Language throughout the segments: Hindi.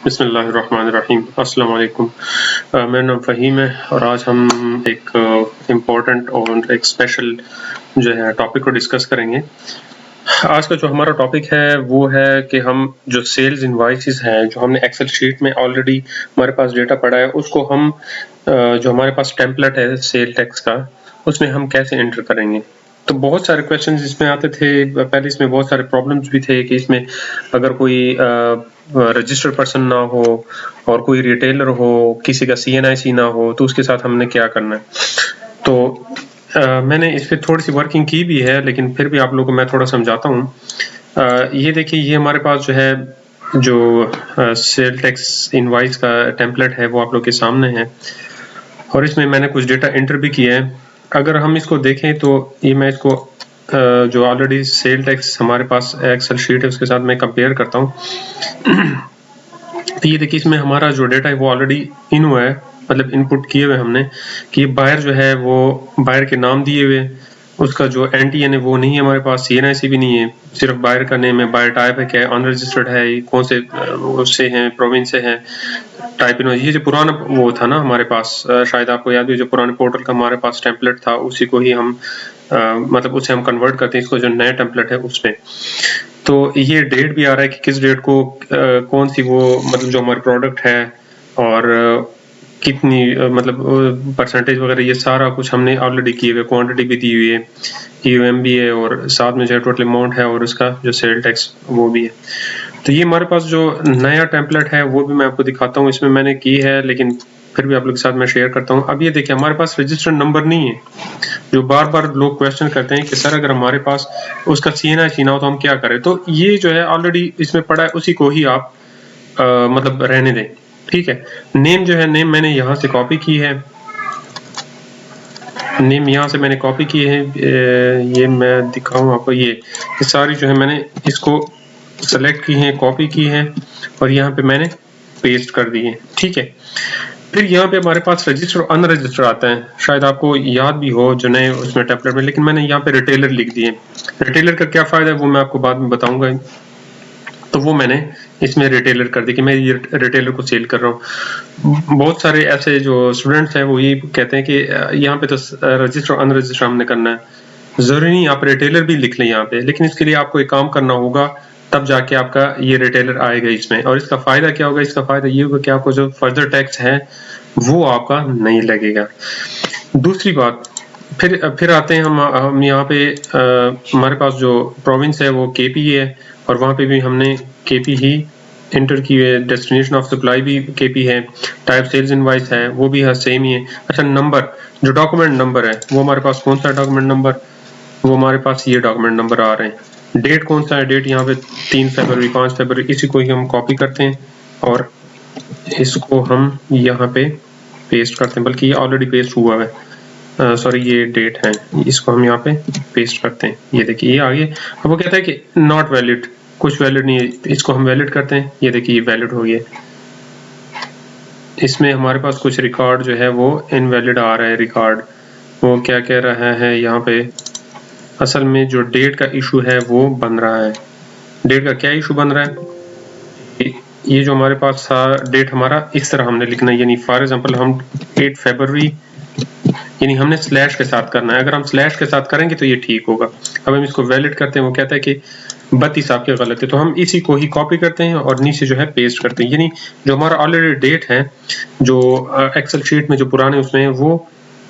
बिस्मिल्लाहिर्रहमानिर्रहीम। अस्सलाम वालेकुम। मेरा नाम फ़हीम है और आज हम एक इम्पोर्टेंट और एक स्पेशल जो है टॉपिक को डिस्कस करेंगे। आज का जो हमारा टॉपिक है वो है कि हम जो सेल्स इनवॉइसेस हैं जो हमने एक्सेल शीट में ऑलरेडी हमारे पास डेटा पड़ा है उसको हम जो हमारे पास टेम्पलेट है सेल टैक्स का उसमें हम कैसे एंटर करेंगे। तो बहुत सारे क्वेश्चंस इसमें आते थे। पहले इसमें बहुत सारे प्रॉब्लम्स भी थे कि इसमें अगर कोई रजिस्टर्ड पर्सन ना हो और कोई रिटेलर हो, किसी का CNIC ना हो तो उसके साथ हमने क्या करना है। तो मैंने इस पे थोड़ी सी वर्किंग की भी है लेकिन फिर भी आप लोगों को मैं थोड़ा समझाता हूँ। ये देखिए, ये हमारे पास जो है जो सेल टैक्स इनवॉइस का टेम्पलेट है वो आप लोग के सामने है और इसमें मैंने कुछ डेटा एंटर भी किया है। अगर हम इसको देखें तो ये मैं इसको जो ऑलरेडी सेल टैक्स हमारे पास एक्सेल शीट है उसके साथ मैं कंपेयर करता हूँ। तो ये देखिए, इसमें हमारा जो डेटा है वो ऑलरेडी इन हुआ है, मतलब इनपुट किए हुए हमने कि बायर जो है वो बायर के नाम दिए हुए, उसका जो NTN है वो नहीं है हमारे पास, CNIC भी नहीं है, सिर्फ बायर का नेम है, बायर टाइप है क्या है, अनरजिस्टर्ड है, कौन से उससे हैं, प्रोविंस से है, टाइप इन। ये जो पुराना वो था ना हमारे पास, शायद आपको याद है, जो पुराने पोर्टल का हमारे पास टेम्पलेट था उसी को ही हम मतलब उसे हम कन्वर्ट करते हैं इसको जो नया टेम्पलेट है उसमें। तो ये डेट भी आ रहा है कि किस डेट को कौन सी वो मतलब जो हमारा प्रोडक्ट है और कितनी मतलब परसेंटेज वगैरह, ये सारा कुछ हमने ऑलरेडी किए हुए, क्वांटिटी भी दी हुई है, EOM भी है और साथ में जो है टोटल अमाउंट है और उसका जो सेल टैक्स वो भी है। तो ये हमारे पास जो नया टेम्पलेट है वो भी मैं आपको दिखाता हूँ, इसमें मैंने की है लेकिन फिर भी आप लोग के साथ मैं शेयर करता हूँ। अब ये देखिए, हमारे पास रजिस्टर्ड नंबर नहीं है। जो बार बार लोग क्वेश्चन करते हैं कि सर अगर हमारे पास उसका CNIC ना हो तो हम क्या करें, तो ये जो है ऑलरेडी इसमें पड़ा है, उसी को ही आप मतलब रहने दें, ठीक है। नेम जो है, नेम मैंने यहाँ से कॉपी की है, नेम यहाँ से मैंने कॉपी की है। ये मैं दिखाऊं आपको, ये सारी जो है मैंने इसको सेलेक्ट की है, कॉपी की है और यहाँ पे मैंने पेस्ट कर दी है, ठीक है। फिर यहाँ पे हमारे पास रजिस्टर और अनरजिस्टर आता है, शायद आपको याद भी हो जो नए उसमें टेम्पलेट में, लेकिन मैंने यहाँ पे रिटेलर लिख दिए। रिटेलर का क्या फायदा है वो मैं आपको बाद में बताऊंगा। तो वो मैंने इसमें रिटेलर कर दी कि मैं ये रिटेलर को सेल कर रहा हूँ। बहुत सारे ऐसे जो स्टूडेंट्स हैं वो ये कहते हैं कि यहाँ पे तो रजिस्टर और अनरजिस्टर हमने करना है। जरूरी नहीं आप रिटेलर भी लिख लें यहाँ पे, लेकिन इसके लिए आपको एक काम करना होगा, तब जाके आपका ये रिटेलर आएगा इसमें। और इसका फायदा क्या होगा, इसका फायदा ये होगा कि आपको जो फर्दर टैक्स है वो आपका नहीं लगेगा। दूसरी बात, फिर आते हैं हम यहाँ पे हमारे पास जो प्रोविंस है वो KP है और वहाँ पे भी हमने KP ही एंटर की है। डेस्टिनेशन ऑफ सप्लाई भी KP है, टाइप सेल्स इनवॉइस है वो भी सेम ही है। अच्छा, नंबर, जो डॉक्यूमेंट नंबर है वो हमारे पास कौन सा डॉक्यूमेंट नंबर, वो हमारे पास ये डॉक्यूमेंट नंबर आ रहे हैं। डेट कौन सा है, डेट यहाँ पे 3 फरवरी 5 फरवरी, इसी को ही हम कॉपी करते हैं और इसको हम यहाँ पे पेस्ट करते हैं, बल्कि ये ऑलरेडी पेस्ट हुआ है, सॉरी ये डेट है, इसको हम यहाँ पे पेस्ट करते हैं। ये देखिए ये आ गया। अब वो कहता है कि नॉट वैलिड, कुछ वैलिड नहीं है, इसको हम वैलिड करते हैं। ये देखिए ये वैलिड हो गया। इसमें हमारे पास कुछ रिकॉर्ड जो है वो इनवैलिड आ रहा है रिकॉर्ड। वो क्या कह रहा है यहाँ पे, असल में जो डेट का इशू है वो बन रहा है। डेट का क्या इशू बन रहा है, ये जो हमारे पास डेट हमारा इस तरह हमने लिखना है, यानी फॉर एग्जांपल हम 8 फरवरी, यानी हमने स्लैश के साथ करना है। अगर हम स्लैश के साथ करेंगे तो ये ठीक होगा। अब हम इसको वैलिड करते हैं, वो कहता है कि 32 आपके गलत है, तो हम इसी को ही कॉपी करते हैं और नीचे जो है पेस्ट करते हैं। यानी जो हमारा ऑलरेडी डेट है जो एक्सेल शीट में जो पुराने उसमें है वो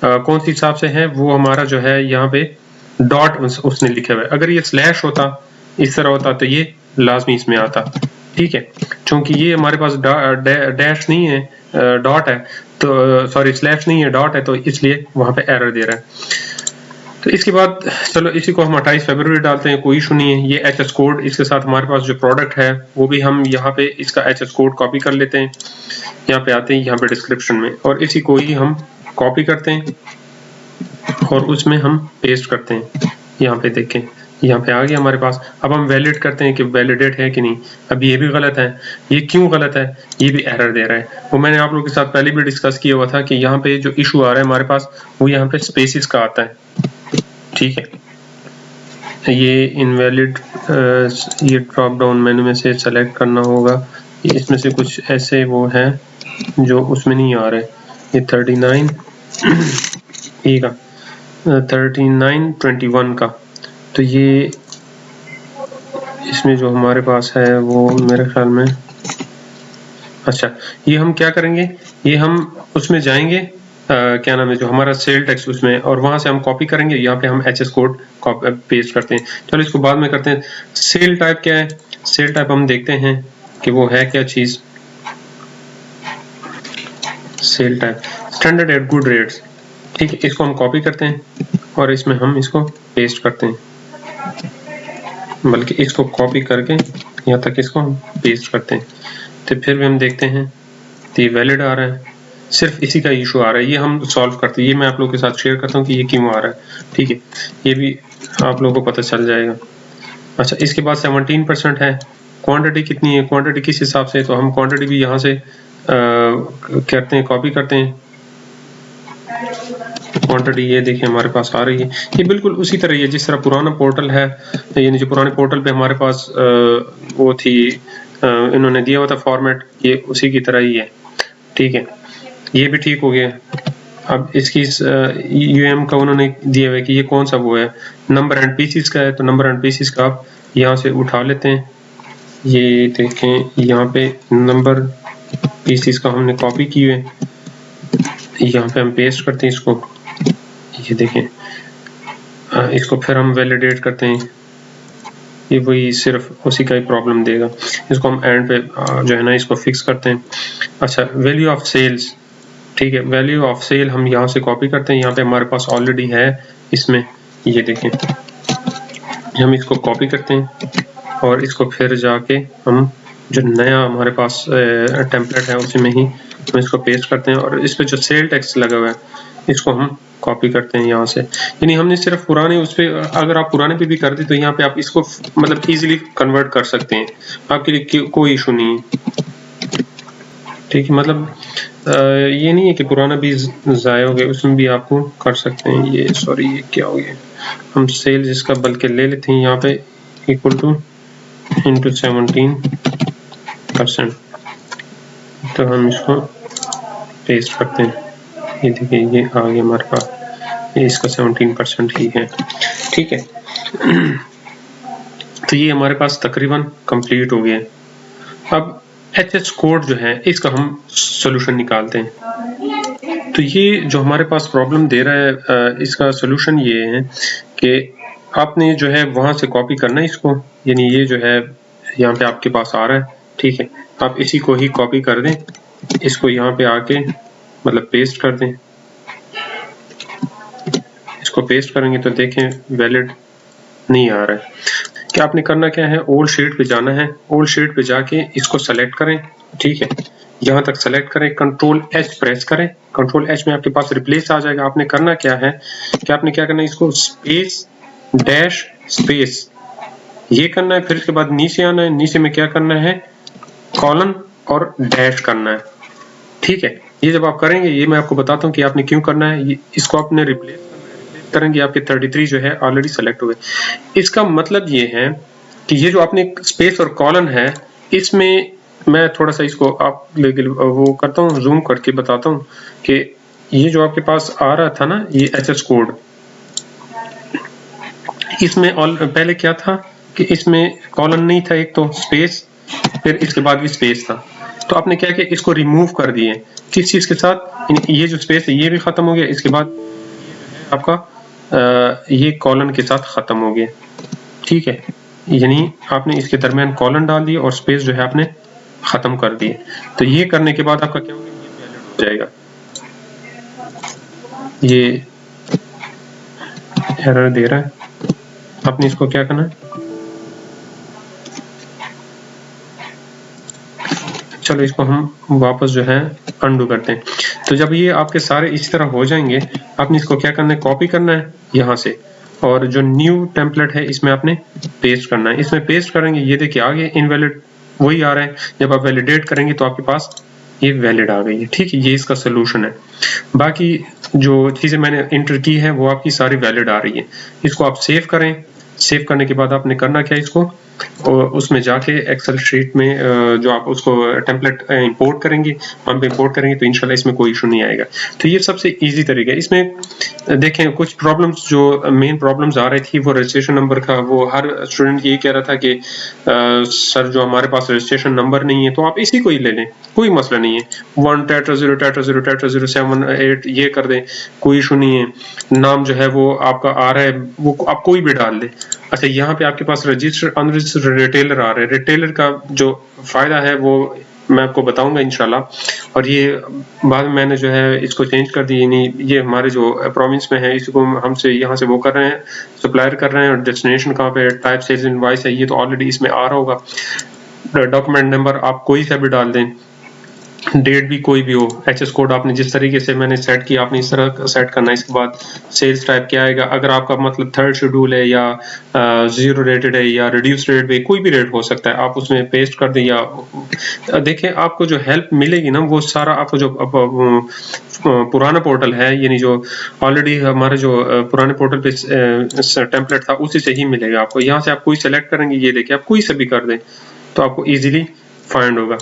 कौन सी हिसाब से है, वो हमारा जो है यहाँ पे डॉट उसने लिखा हुआ है। अगर ये स्लैश होता, इस तरह होता, तो ये लाजमी इसमें आता, ठीक है। क्योंकि ये हमारे पास डैश नहीं है, डॉट है, तो सॉरी स्लैश नहीं है, डॉट है, तो इसलिए वहां पे एरर दे रहा है। तो इसके बाद चलो इसी को हम 28 फरवरी डालते हैं, कोई इशू नहीं है। ये HS कोड, इसके साथ हमारे पास जो प्रोडक्ट है वो भी हम यहाँ पे इसका HS कोड कॉपी कर लेते हैं। यहाँ पे आते हैं, यहाँ पे डिस्क्रिप्शन में, और इसी को ही हम कॉपी करते हैं और उसमें हम पेस्ट करते हैं। यहाँ पे देखें, यहाँ पे आ गया हमारे पास। अब हम वैलिड करते हैं कि वैलिडेट है कि नहीं। अब ये भी गलत है, ये क्यों गलत है, ये भी एरर दे रहा है। वो मैंने आप लोगों के साथ पहले भी डिस्कस किया हुआ था कि यहाँ पे जो इशू आ रहा है हमारे पास वो यहाँ पे स्पेसिस का आता है, ठीक है। ये इनवैलिड, ये ड्रॉप डाउन मेन्यू में से सेलेक्ट करना होगा, इसमें से कुछ ऐसे वो है जो उसमें नहीं आ रहे। ये 39 ई का 3921 का, तो ये इसमें जो हमारे पास है वो मेरे ख्याल में, अच्छा ये हम क्या करेंगे, ये हम उसमें जाएंगे क्या नाम है जो हमारा सेल टेक्स्ट उसमें, और वहां से हम कॉपी करेंगे, यहाँ पे हम एचएस कोड पेस्ट करते हैं। चलो इसको बाद में करते हैं। सेल टाइप क्या है, सेल टाइप हम देखते हैं कि वो है क्या चीज। Sale type standard at good rates, ठीक है, इसको हम कॉपी करते हैं और इसमें हम इसको पेस्ट करते हैं, बल्कि इसको कॉपी करके यहाँ तक इसको हम पेस्ट करते हैं। तो फिर भी हम देखते हैं तो ये वैलिड आ रहा है, सिर्फ इसी का इशू आ रहा है, ये हम सॉल्व करते हैं। ये मैं आप लोगों के साथ शेयर करता हूँ कि ये क्यों आ रहा है, ठीक है, ये भी आप लोगों को पता चल जाएगा। अच्छा इसके बाद 17% है, क्वांटिटी कितनी है, क्वांटिटी किस हिसाब से, तो हम क्वांटिटी भी यहाँ से करते हैं, कॉपी करते हैं क्वांटिटी, ये देखिए हमारे पास आ रही है। ये बिल्कुल उसी तरह ही है जिस तरह पुराना पोर्टल है, यानी जो पुराने पोर्टल पे हमारे पास वो थी, इन्होंने दिया हुआ था फॉर्मेट, ये उसी की तरह ही है, ठीक है, ये भी ठीक हो गया। अब इसकी यूएम का उन्होंने दिया हुआ है कि ये कौन सा वो है, नंबर एंड पीसीस का है, तो नंबर एंड पीसीस का आप यहाँ से उठा लेते हैं। ये देखें यहाँ पे नंबर पीसीस का हमने कॉपी की है, यहाँ पे हम पेस्ट करते हैं इसको, ये देखें, इसको फिर हम वैलिडेट करते हैं, ये वही सिर्फ उसी का ही प्रॉब्लम देगा। इसको हम एंड पे जो है ना इसको फिक्स करते हैं। अच्छा वैल्यू ऑफ सेल्स, ठीक है, वैल्यू ऑफ सेल हम यहाँ से कॉपी करते हैं, यहाँ पे हमारे पास ऑलरेडी है इसमें, ये देखें, हम इसको कॉपी करते हैं और इसको फिर जाके हम जो नया हमारे पास टेम्पलेट है उसी में ही हम इसको पेस्ट करते हैं, और इस पे जो सेल टेक्स्ट लगा हुआ है इसको हम कॉपी करते हैं यहाँ से। यानी हमने सिर्फ पुराने उस पे, अगर आप पुराने पे भी कर दे तो यहाँ पे आप इसको मतलब इजीली कन्वर्ट कर सकते हैं, आपके लिए कोई इशू नहीं है, ठीक है, मतलब ये नहीं है कि पुराना भी ज़ाया हो गया, उसमें भी आपको कर सकते हैं। ये सॉरी ये क्या हो गया, हम सेल जिसका बल्कि ले लेते हैं यहाँ पे इक्वल टू इंटू 17%, तो हम इसको पेस्ट करते हैं, ये देखिए ये आ गया हमारे पास, ये इसका 17% ही है, ठीक है। तो ये हमारे पास तकरीबन कंप्लीट हो गया। अब एचएस कोड जो है इसका हम सॉल्यूशन निकालते हैं। तो ये जो हमारे पास प्रॉब्लम दे रहा है इसका सॉल्यूशन ये है कि आपने जो है वहां से कॉपी करना है इसको, यानी ये जो है यहाँ पे आपके पास आ रहा है, ठीक है, आप इसी को ही कॉपी कर दें, इसको यहाँ पे आके मतलब पेस्ट कर दें, इसको पेस्ट करेंगे तो देखें वैलिड नहीं आ रहा है। क्या आपने करना क्या है, ओल्ड शीट पे जाना है, ओल्ड शीट पे जाके इसको सेलेक्ट करें, ठीक है, यहाँ तक सेलेक्ट करें, कंट्रोल एच प्रेस करें, कंट्रोल एच में आपके पास रिप्लेस आ जाएगा। आपने करना क्या है कि आपने क्या करना है, इसको स्पेस डैश स्पेस ये करना है, फिर इसके बाद नीचे आना है, नीचे में क्या करना है, कॉलन और डैश करना है, ठीक है। ये जब आप करेंगे, ये मैं आपको बताता हूँ कि आपने क्यों करना है, इसको आपने रिप्लेस करेंगे, आपके 33 जो है ऑलरेडी सेलेक्ट हो गए। इसका मतलब ये है कि ये जो आपने स्पेस और कॉलन है, इसमें मैं थोड़ा सा इसको आप वो करता हूँ, जूम करके बताता हूँ कि ये जो आपके पास आ रहा था ना ये एचएस कोड, इसमें पहले क्या था कि इसमें कॉलन नहीं था, एक तो स्पेस, फिर इसके बाद भी स्पेस था, तो आपने क्या किया, इसको रिमूव कर दिए, किस चीज के साथ, ये जो स्पेस है ये भी खत्म हो गया, इसके बाद आपका ये कॉलन के साथ खत्म हो गया, ठीक है, यानी आपने इसके दरमियान कॉलन डाल दिया और स्पेस जो है आपने खत्म कर दिए। तो ये करने के बाद आपका क्या होगा, ये वैलिड हो जाएगा। ये एरर दे रहा है, आपने इसको क्या करना है, चलो इसको हम वापस जो है अंडू करते हैं। तो जब ये आपके सारे इस तरह हो जाएंगे, आपने इसको क्या करना है, कॉपी करना है यहाँ से, और जो न्यू टेम्पलेट है इसमें आपने पेस्ट करना है। इसमें पेस्ट करेंगे, ये देखिए आगे इनवैलिड वही आ रहा है, जब आप वैलिडेट करेंगे तो आपके पास ये वैलिड आ गई है, ठीक है, ये इसका सोल्यूशन है। बाकी जो चीजें मैंने इंटर की है वो आपकी सारी वैलिड आ रही है। इसको आप सेव करें, सेव करने के बाद आपने करना क्या, इसको और उसमें जाके एक्सेल शीट में जो आप उसको टेम्पलेट इंपोर्ट करेंगे, वहाँ पे इंपोर्ट करेंगे तो इंशाल्लाह इसमें कोई इशू नहीं आएगा। तो ये सबसे इजी तरीका है। इसमें देखें कुछ प्रॉब्लम्स जो मेन प्रॉब्लम्स आ रही थी वो रजिस्ट्रेशन नंबर का, वो हर स्टूडेंट यही कह रहा था कि सर जो हमारे पास रजिस्ट्रेशन नंबर नहीं है, तो आप इसी को ही ले लें, कोई मसला नहीं है। 1 टेट्रा 0 टेट्रा 0 टेट्रा 0 7 8 ये कर दें, कोई इशू नहीं है। नाम जो है वो आपका आ रहा है, वो आप कोई भी डाल दें। अच्छा, यहाँ पे आपके पास रजिस्टर्ड अनरजिस्टर्ड रिटेलर आ रहा है। रिटेलर का जो फायदा है वो मैं आपको बताऊंगा इंशाल्लाह। और ये बाद में मैंने जो है इसको चेंज कर दी, यानी ये हमारे जो प्रोविंस में है इसको हमसे यहाँ से वो कर रहे हैं, सप्लायर कर रहे हैं। और डेस्टिनेशन कहाँ पे, टाइप सेल्स इनवॉइस है, ये तो ऑलरेडी इसमें आ रहा होगा। डॉक्यूमेंट नंबर आप कोई सा भी डाल दें, डेट भी कोई भी हो। एचएस कोड आपने जिस तरीके से मैंने सेट किया आपने इस तरह सेट करना है। इसके बाद सेल्स टाइप क्या आएगा, अगर आपका मतलब थर्ड शेड्यूल है या जीरो रेटेड है या रिड्यूस रेट पे, कोई भी रेट हो सकता है, आप उसमें पेस्ट कर दें। या देखें आपको जो हेल्प मिलेगी ना वो सारा आपको जो पुराना पोर्टल है, यानी जो ऑलरेडी हमारे जो पुराने पोर्टल पे टेम्पलेट था उसी से ही मिलेगा आपको। यहाँ से आप कोई सेलेक्ट करेंगे, ये देखिए आप कोई से भी कर दें तो आपको इजीली फाइंड होगा।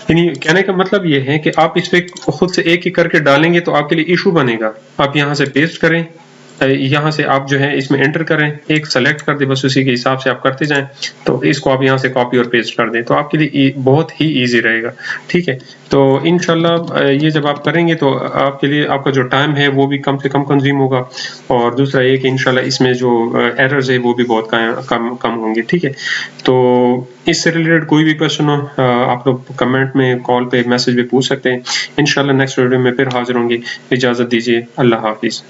यानी कहने का मतलब ये है कि आप इस पे खुद से एक एक करके डालेंगे तो आपके लिए इशू बनेगा। आप यहाँ से पेस्ट करें, यहाँ से आप जो है इसमें एंटर करें, एक सेलेक्ट कर दे, बस उसी के हिसाब से आप करते जाएं। तो इसको आप यहाँ से कॉपी और पेस्ट कर दें तो आपके लिए बहुत ही इजी रहेगा। ठीक है, तो इंशाल्लाह ये जब आप करेंगे तो आपके लिए आपका जो टाइम है वो भी कम से कम कंज्यूम होगा। और दूसरा ये कि इंशाल्लाह इसमें जो एरर्स है वो भी बहुत कम होंगे। ठीक है, तो इससे रिलेटेड कोई भी क्वेश्चन हो आप लोग कमेंट में, कॉल पे, मैसेज पे पूछ सकते हैं। इंशाल्लाह नेक्स्ट वीडियो में फिर हाजिर होंगे। इजाज़त दीजिए, अल्लाह हाफिज़।